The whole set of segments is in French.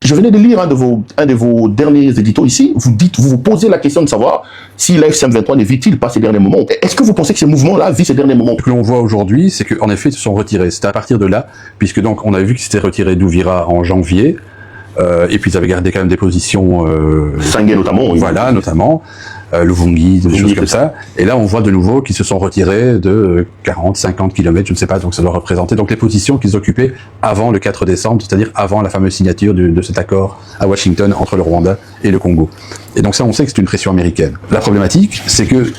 Je venais de lire un de vos derniers éditos ici. Vous vous posez la question de savoir si l'AFC M23 ne vit-il pas ces derniers moments. Est-ce que vous pensez que ces mouvements-là vivent ces derniers moments? Ce que l'on voit aujourd'hui, c'est qu'en effet, ils se sont retirés. C'était à partir de là, puisque donc on a vu qu'ils s'étaient retirés d'Ouvira en janvier, et puis ils avaient gardé quand même des positions... Sanguin notamment. Oui. Voilà, notamment. Luvungi, des choses comme ça. Et là, on voit de nouveau qu'ils se sont retirés de 40, 50 km, je ne sais pas, donc ça doit représenter donc les positions qu'ils occupaient avant le 4 décembre, c'est-à-dire avant la fameuse signature de cet accord à Washington entre le Rwanda et le Congo. Et donc ça, on sait que c'est une pression américaine. La problématique, c'est que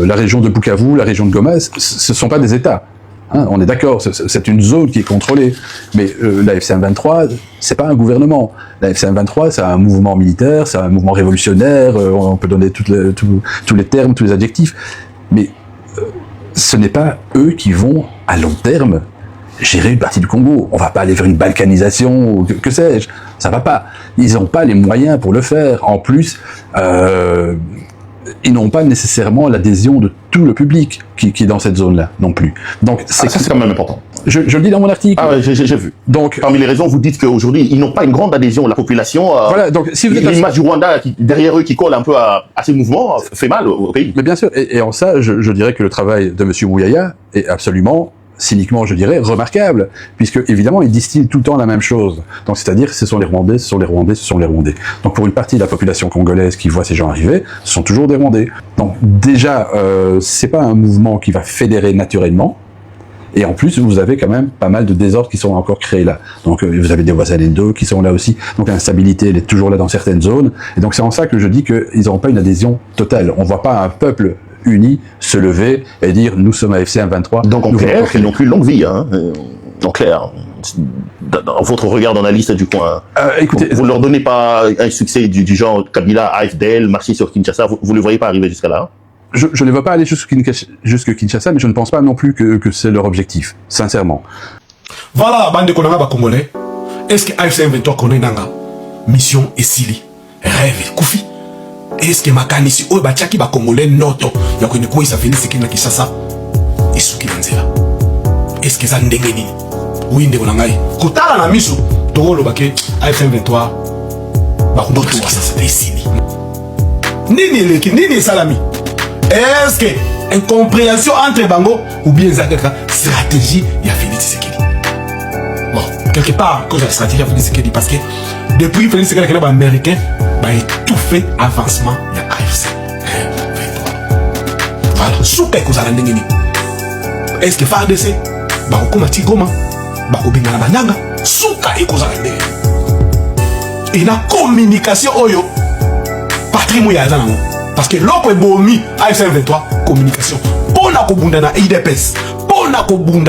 la région de Bukavu, la région de Goma, ce ne sont pas des États. Hein, on est d'accord, c'est une zone qui est contrôlée, mais la FCM23, c'est pas un gouvernement. La FCM23, c'est un mouvement militaire, c'est un mouvement révolutionnaire, on peut donner tous les termes, tous les adjectifs, mais ce n'est pas eux qui vont, à long terme, gérer une partie du Congo. On va pas aller vers une balkanisation, ou que sais-je, ça va pas. Ils n'ont pas les moyens pour le faire. En plus, ils n'ont pas nécessairement l'adhésion de tout le public qui est dans cette zone-là, non plus. Donc, c'est quand même important. Je le dis dans mon article. Ah ouais, j'ai vu. Donc, parmi les raisons, vous dites qu'aujourd'hui, ils n'ont pas une grande adhésion. La population, voilà, donc, si vous êtes l'image du Rwanda derrière eux qui colle un peu à ces mouvements fait mal au pays. Mais bien sûr, et en ça, je dirais que le travail de M. Mouyaya est absolument, cyniquement, je dirais, remarquable, puisque, évidemment, il distille tout le temps la même chose. Donc, c'est-à-dire, ce sont les Rwandais, ce sont les Rwandais, ce sont les Rwandais. Donc, pour une partie de la population congolaise qui voit ces gens arriver, ce sont toujours des Rwandais. Donc, déjà, c'est pas un mouvement qui va fédérer naturellement, et en plus, vous avez quand même pas mal de désordres qui sont encore créés là. Donc, vous avez des Wazalendo qui sont là aussi. Donc, l'instabilité, elle est toujours là dans certaines zones. Et donc, c'est en ça que je dis qu'ils n'auront pas une adhésion totale. On voit pas un peuple uni se lever et dire nous sommes à FC M23. Donc en clair, ils n'ont plus une longue vie, hein. En clair, dans votre regard d'analyste du coin, écoutez, vous ne leur donnez pas un succès du genre Kabila, AFDL, marcher sur Kinshasa, vous ne le voyez pas arriver jusqu'à là? Je ne vais pas aller jusque Kinshasa, mais je ne pense pas non plus que c'est leur objectif, sincèrement. Voilà, bande de Konanga Congolais. Est-ce que AFC M23 connaît Nanga? Mission et Sili. Rêve, Koufi. Est-ce que makanisi oyo batiaki ba Congolais noto ya kwene ko isa venir sekina Kinshasa isuki nanzela? Est-ce que ça ndenge nini? Oui ndeko na ngai. Kotala na miso tolo bake AFC M23 ba kuboto wa sasa Sili. Nini eleki nini salami? Est-ce que incompréhension entre bango ou bien zakaka stratégie ya Félix Tshisekedi? Bon, quelque part cause de la stratégie ya Félix Tshisekedi parce que depuis Félix Tshisekedi est américain, bah tout fait avancement ya AFC. Voilà, souka ko zala ndenge ni. Est-ce que FARDC ba ko mati Goma ba ko bingana bananga souka ko zala ndenge. Et na communication oyo patrimoine ya zana parce que l'autre est bomi AFC M23 communication. Pona ko bunda na IDPS. Pona ko bunda